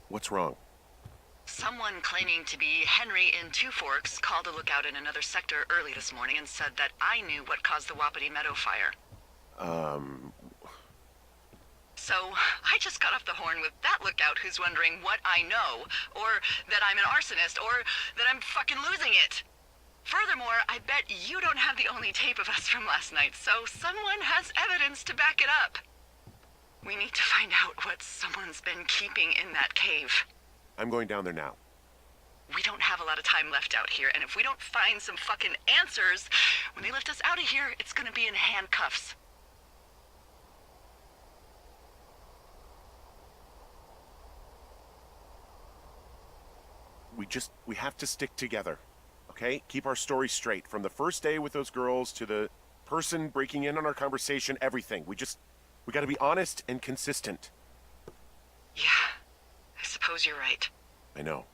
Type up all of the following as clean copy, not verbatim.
What's wrong? Someone claiming to be Henry in Two Forks called a lookout in another sector early this morning and said that I knew what caused the Wapiti Meadow fire. So, I just got off the horn with that lookout who's wondering what I know, or that I'm an arsonist, or that I'm fucking losing it. Furthermore, I bet you don't have the only tape of us from last night, so someone has evidence to back it up. We need to find out what someone's been keeping in that cave. I'm going down there now. We don't have a lot of time left out here, and if we don't find some fucking answers, when they lift us out of here, it's gonna be in handcuffs. We have to stick together, okay? Keep our story straight. From the first day with those girls to the person breaking in on our conversation, everything. We gotta be honest and consistent. Yeah, I suppose you're right. I know.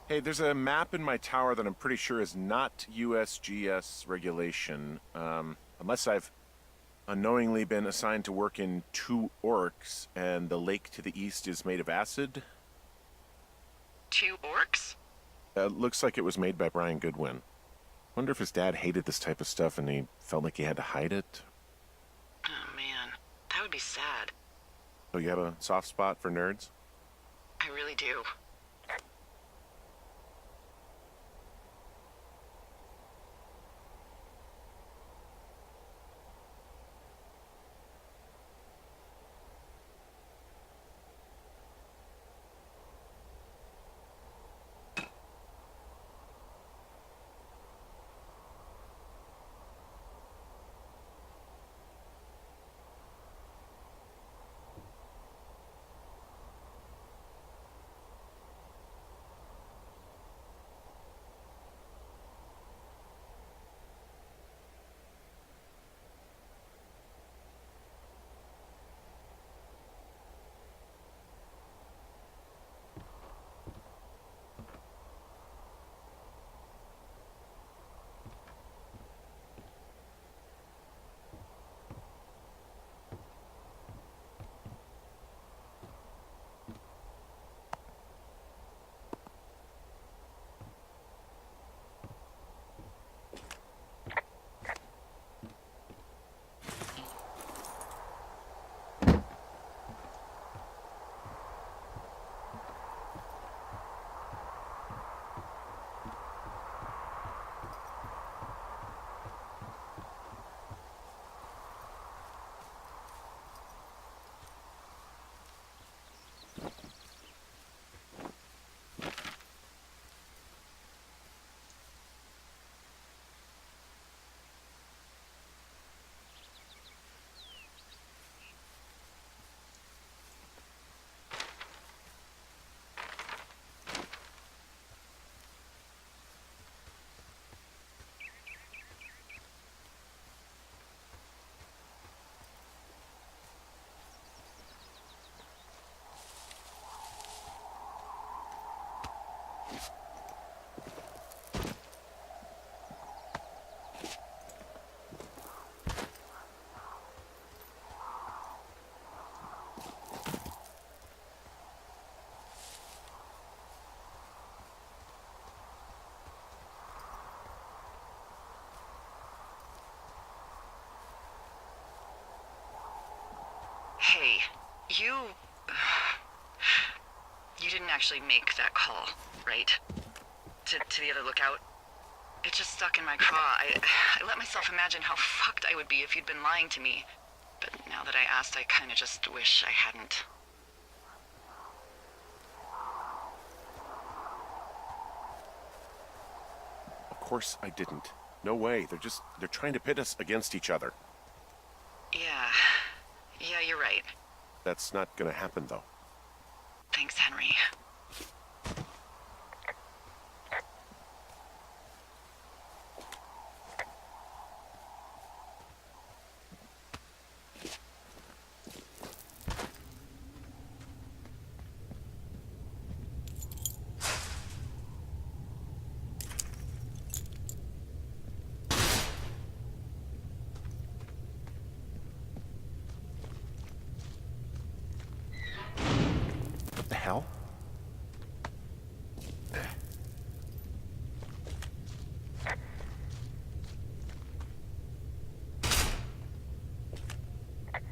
Hey, there's a map in my tower that I'm pretty sure is not USGS regulation, unless I've unknowingly been assigned to work in Two Orcs, and the lake to the east is made of acid. Two orcs? Looks like it was made by Brian Goodwin. Wonder if his dad hated this type of stuff and he felt like he had to hide it. Oh man, that would be sad. So you have a soft spot for nerds? I really do. Hey, you didn't actually make that call, right? To the other lookout? It just stuck in my craw. I let myself imagine how fucked I would be if you'd been lying to me. But now that I asked, I kinda just wish I hadn't. course I didn't. No way. They're trying to pit us against each other. Yeah, you're right. That's not gonna happen, though. Thanks, Henry. What the hell?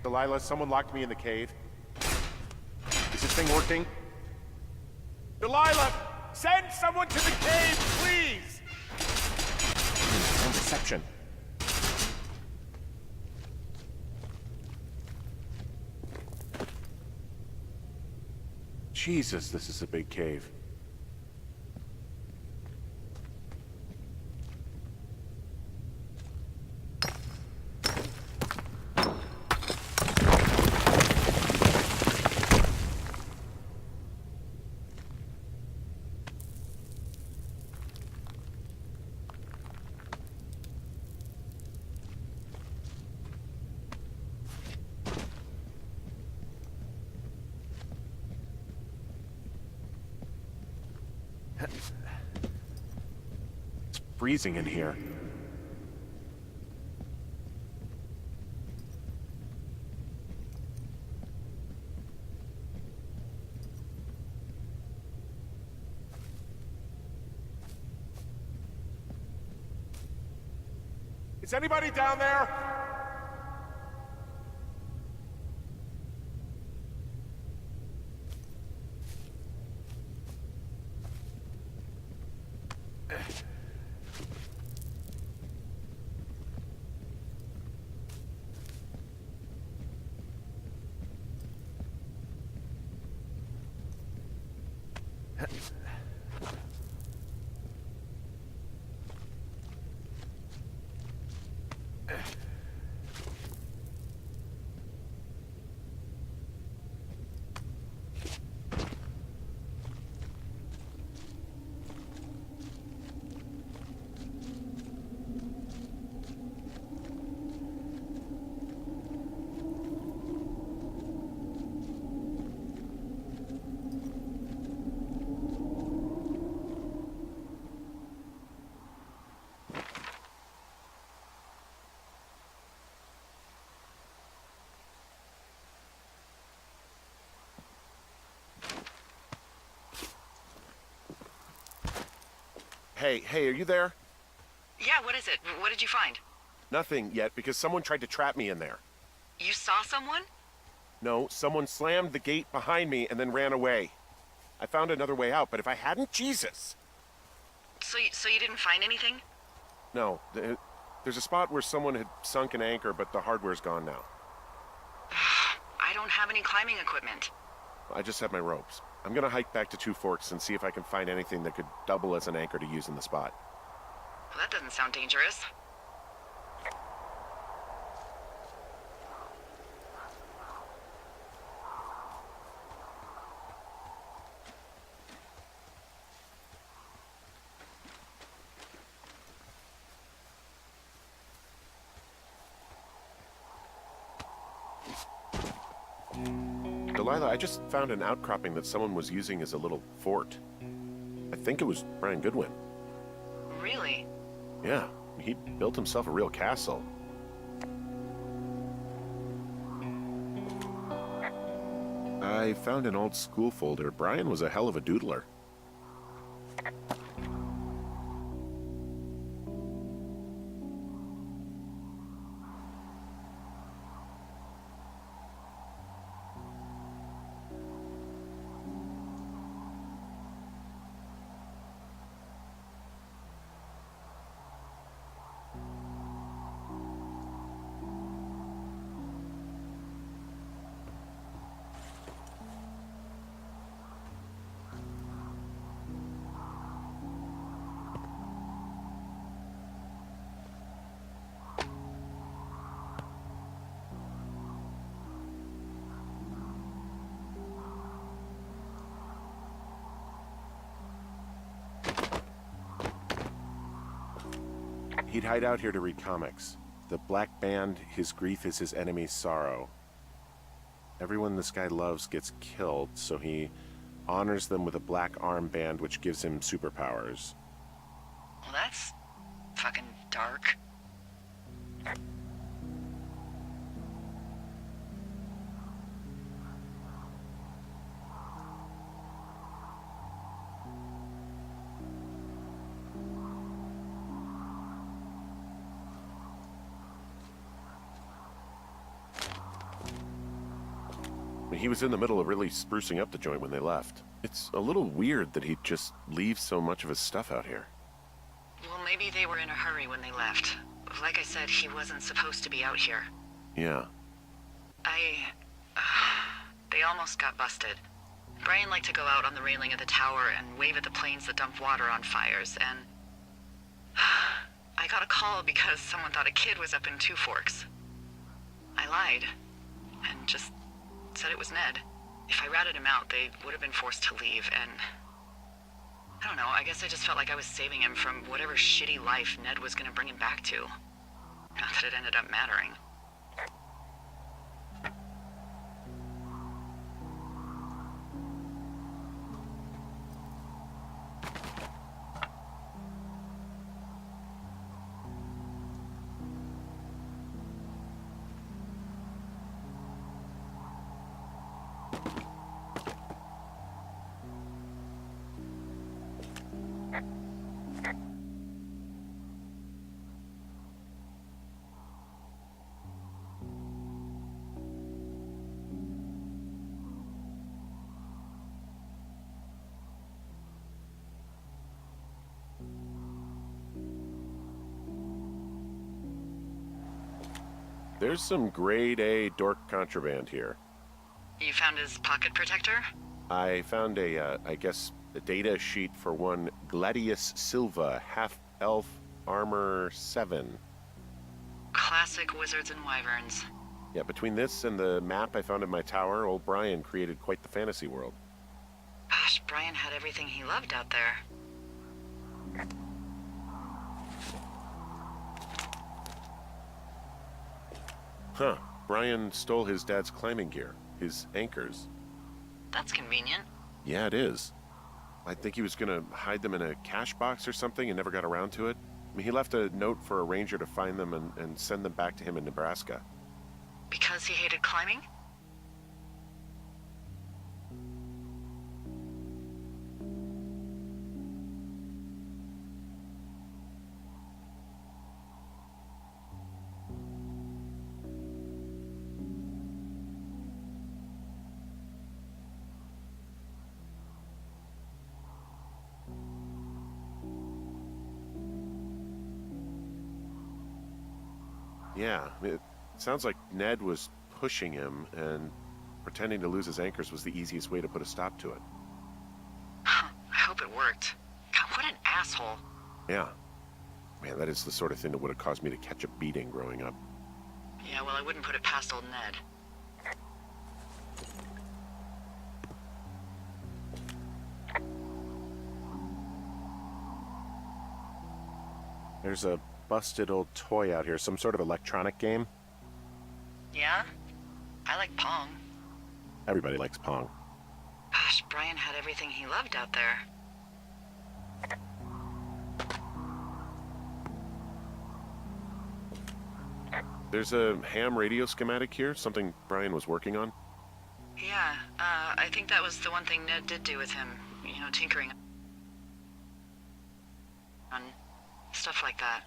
Delilah, someone locked me in the cave. Is this thing working? Delilah! Send someone to the cave, please! No reception. Jesus, this is a big cave. It's freezing in here. Is anybody down there? Hey, are you there? Yeah, what is it? What did you find? Nothing yet, because someone tried to trap me in there. You saw someone? No, someone slammed the gate behind me and then ran away. I found another way out, but if I hadn't, Jesus! So you didn't find anything? No, there's a spot where someone had sunk an anchor, but the hardware's gone now. I don't have any climbing equipment. I just have my ropes. I'm gonna hike back to Two Forks and see if I can find anything that could double as an anchor to use in the spot. Well, that doesn't sound dangerous. Delilah, I just found an outcropping that someone was using as a little fort. I think it was Brian Goodwin. Really? Yeah, he built himself a real castle. I found an old school folder. Brian was a hell of a doodler. He'd hide out here to read comics. The Black Band, his grief is his enemy's sorrow. Everyone this guy loves gets killed, so he honors them with a black armband which gives him superpowers. Well, that's fucking dark. He was in the middle of really sprucing up the joint when they left. It's a little weird that he'd just leave so much of his stuff out here. Well, maybe they were in a hurry when they left. Like I said, he wasn't supposed to be out here. Yeah. They almost got busted. Brian liked to go out on the railing of the tower and wave at the planes that dump water on fires, and I got a call because someone thought a kid was up in Two Forks. I lied, and just said it was Ned. If I ratted him out, they would have been forced to leave, and I don't know, I guess I just felt like I was saving him from whatever shitty life Ned was gonna bring him back to. Not that it ended up mattering. There's some grade A dork contraband here. You found his pocket protector? I found a data sheet for one Gladius Silva, half-elf armor 7. Classic wizards and wyverns. Yeah, between this and the map I found in my tower, old Brian created quite the fantasy world. Gosh, Brian had everything he loved out there. Huh. Brian stole his dad's climbing gear, his anchors. That's convenient. Yeah, it is. I think he was gonna hide them in a cash box or something and never got around to it. I mean, he left a note for a ranger to find them and send them back to him in Nebraska. Because he hated climbing? Yeah, it sounds like Ned was pushing him, and pretending to lose his anchors was the easiest way to put a stop to it. I hope it worked. God, what an asshole. Yeah. Man, that is the sort of thing that would have caused me to catch a beating growing up. Yeah, well, I wouldn't put it past old Ned. There's a busted old toy out here, some sort of electronic game. Yeah? I like Pong. Everybody likes Pong. Gosh, Brian had everything he loved out there. There's a ham radio schematic here, something Brian was working on. Yeah, I think that was the one thing Ned did do with him. You know, tinkering on stuff like that.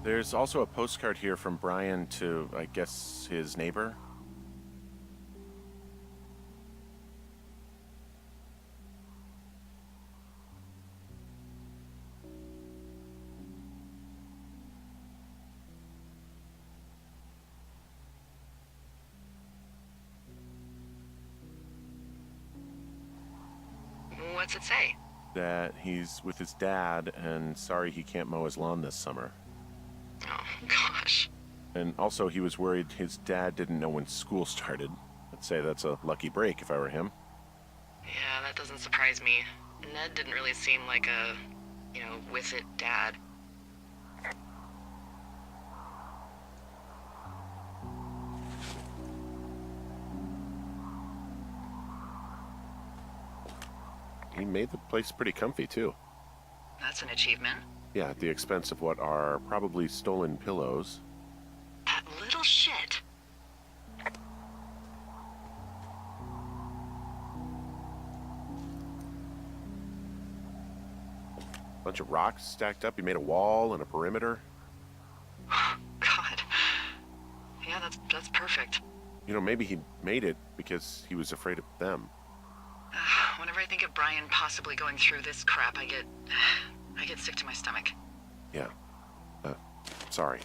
There's also a postcard here from Brian to, I guess, his neighbor. What's it say? That he's with his dad and sorry he can't mow his lawn this summer. Oh, gosh. And also he was worried his dad didn't know when school started. I'd say that's a lucky break if I were him. Yeah, that doesn't surprise me. Ned didn't really seem like a, with it dad. He made the place pretty comfy, too. That's an achievement. Yeah, at the expense of what are probably stolen pillows. That little shit. Bunch of rocks stacked up. He made a wall and a perimeter. God. Yeah, that's perfect. Maybe he made it because he was afraid of them. Whenever I think of Brian possibly going through this crap, I get sick to my stomach. Yeah. Sorry.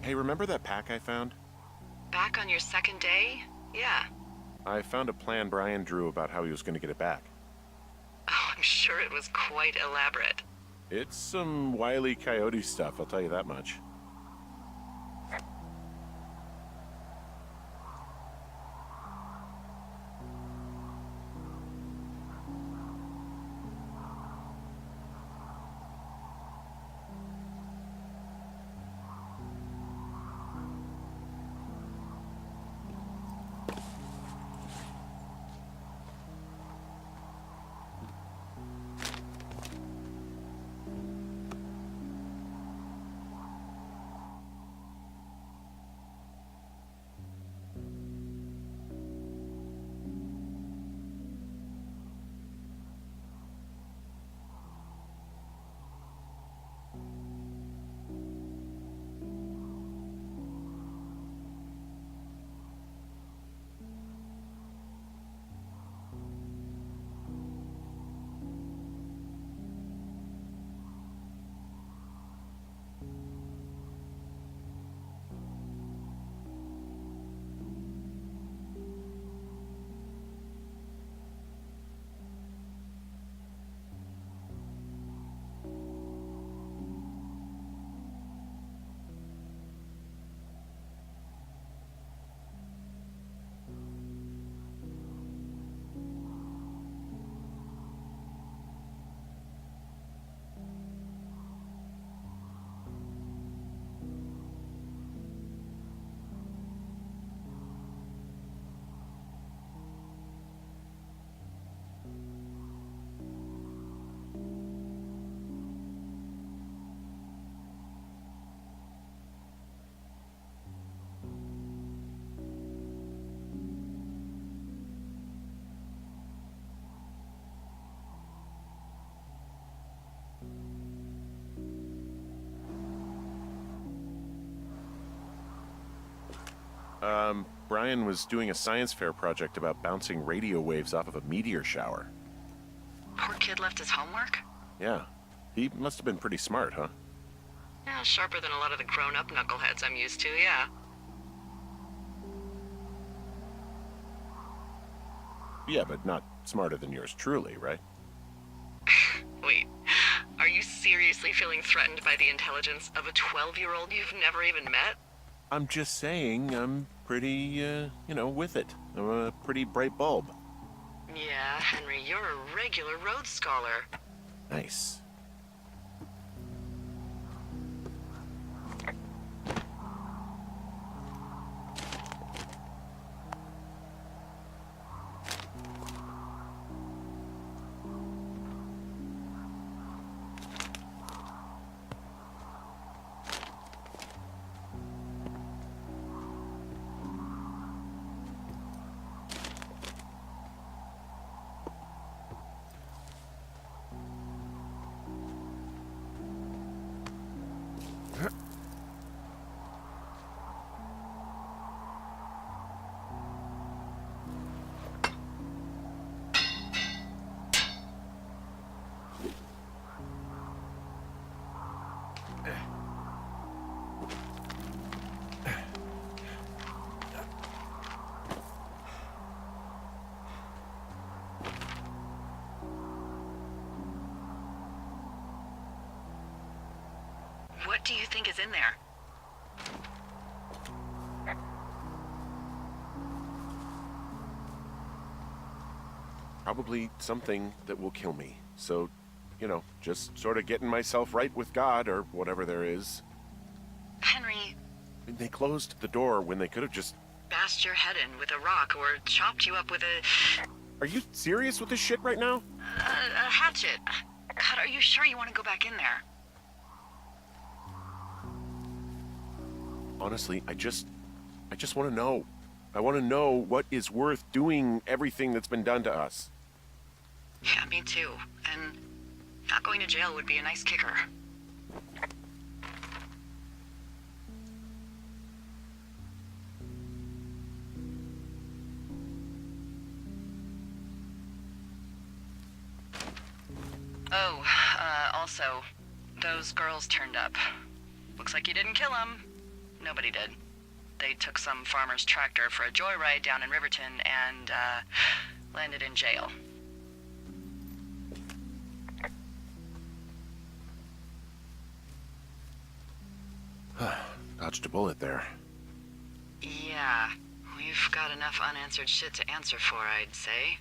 Hey, remember that pack I found? Back on your second day? Yeah. I found a plan Brian drew about how he was going to get it back. Oh, I'm sure it was quite elaborate. It's some Wile E. Coyote stuff, I'll tell you that much. Brian was doing a science fair project about bouncing radio waves off of a meteor shower. Poor kid left his homework? Yeah. He must have been pretty smart, huh? Yeah, sharper than a lot of the grown-up knuckleheads I'm used to, yeah. Yeah, but not smarter than yours truly, right? Wait, are you seriously feeling threatened by the intelligence of a 12-year-old you've never even met? I'm just saying I'm pretty, with it. I'm a pretty bright bulb. Yeah, Henry, you're a regular Rhodes Scholar. Nice. What do you think is in there? Probably something that will kill me. So, you know, just sort of getting myself right with God or whatever there is. Henry, I mean, they closed the door when they could have just... bashed your head in with a rock or chopped you up with a Are you serious with this shit right now? hatchet. God, are you sure you want to go back in there? Honestly, I just want to know. I want to know what is worth doing everything that's been done to us. Yeah, me too. And not going to jail would be a nice kicker. Oh, also, those girls turned up. Looks like you didn't kill them. Nobody did. They took some farmer's tractor for a joyride down in Riverton and, landed in jail. Dodged a bullet there. Yeah, we've got enough unanswered shit to answer for, I'd say.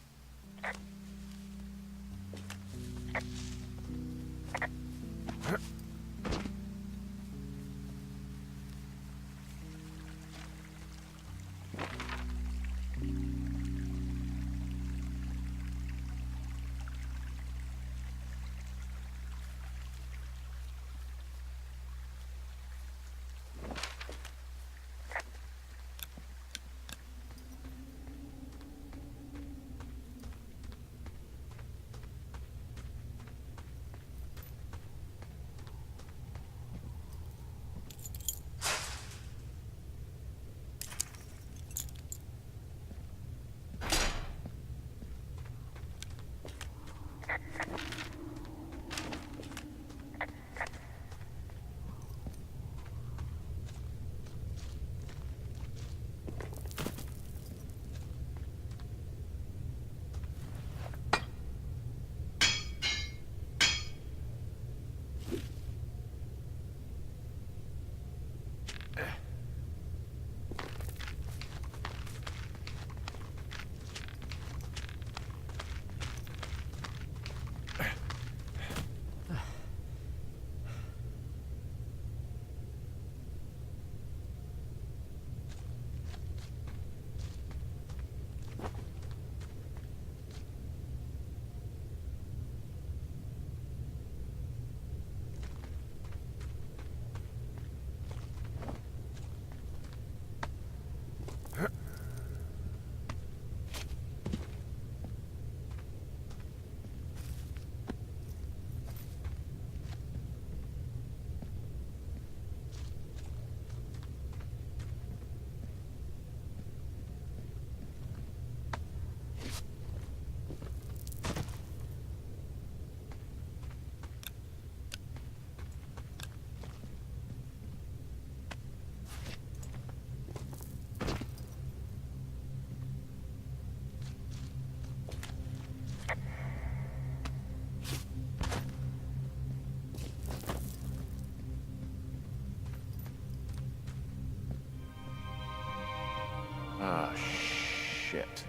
Ah, shit.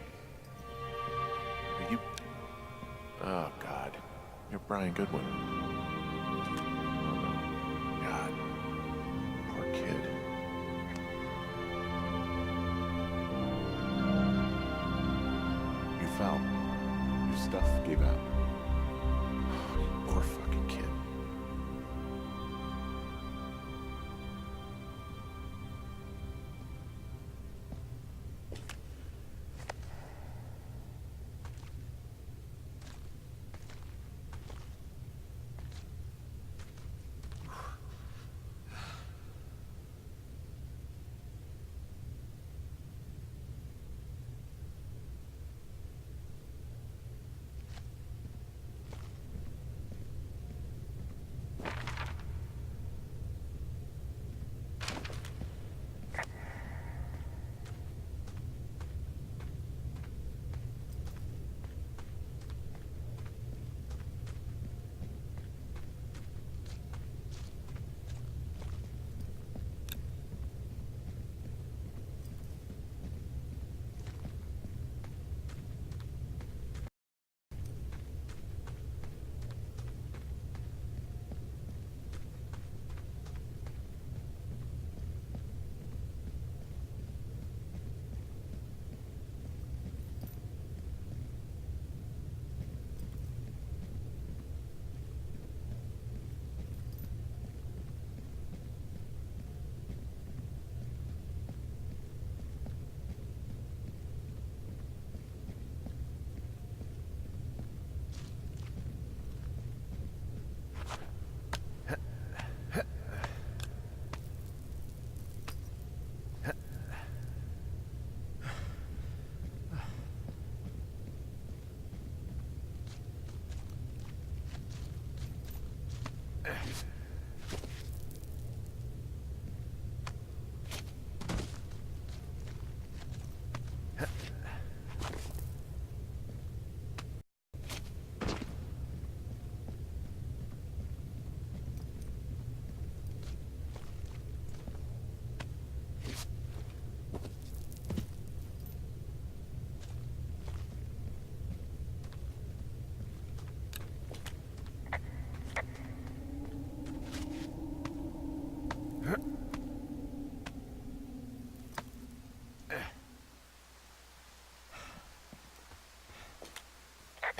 Are you... Oh, God. You're Brian Goodwin. God. Poor kid. You fell. Your stuff gave out. Poor fucking kid.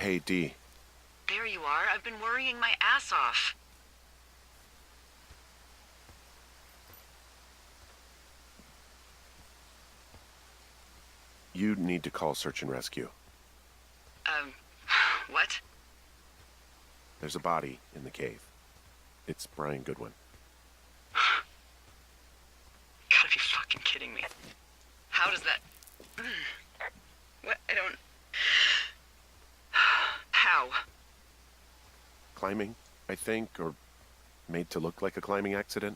Hey, Dee. There you are. I've been worrying my ass off. You need to call search and rescue. What? There's a body in the cave. It's Brian Goodwin. Gotta be fucking kidding me. How does that... What? I don't... How? Climbing, I think, or made to look like a climbing accident.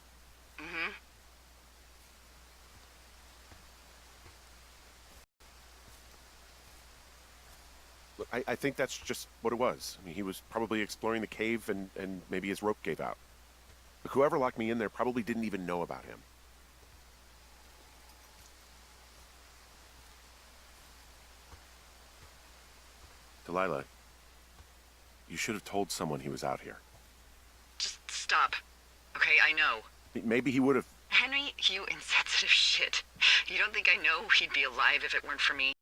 Mm-hmm. Look, I think that's just what it was. I mean, he was probably exploring the cave and maybe his rope gave out. But whoever locked me in there probably didn't even know about him. Delilah, you should have told someone he was out here. Just stop. Okay, I know. Maybe he would have. Henry, you insensitive shit. You don't think I know he'd be alive if it weren't for me?